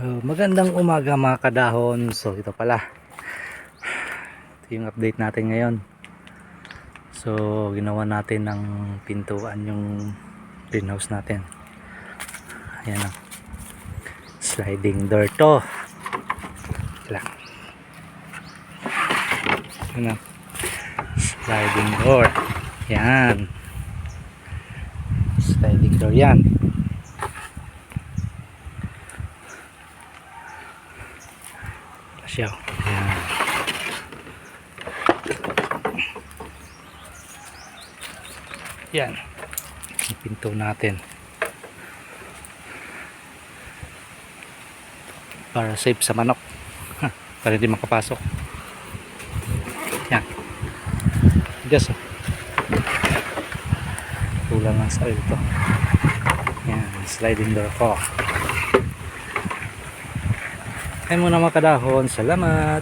Magandang umaga mga kadahon. So ito pala, ito yung update natin ngayon. So ginawa natin ng pintuan yung greenhouse natin. Ayan o, sliding door to. Lang. Ayan o, sliding door. Yan, sliding door yan. Siya. Ayan. Yan. Yung pinto natin. Para safe sa manok. Para hindi makapasok. Yan. Just kulang lang sa ito. Yan. Sliding door ko. Ay muna mga kadahon. Salamat.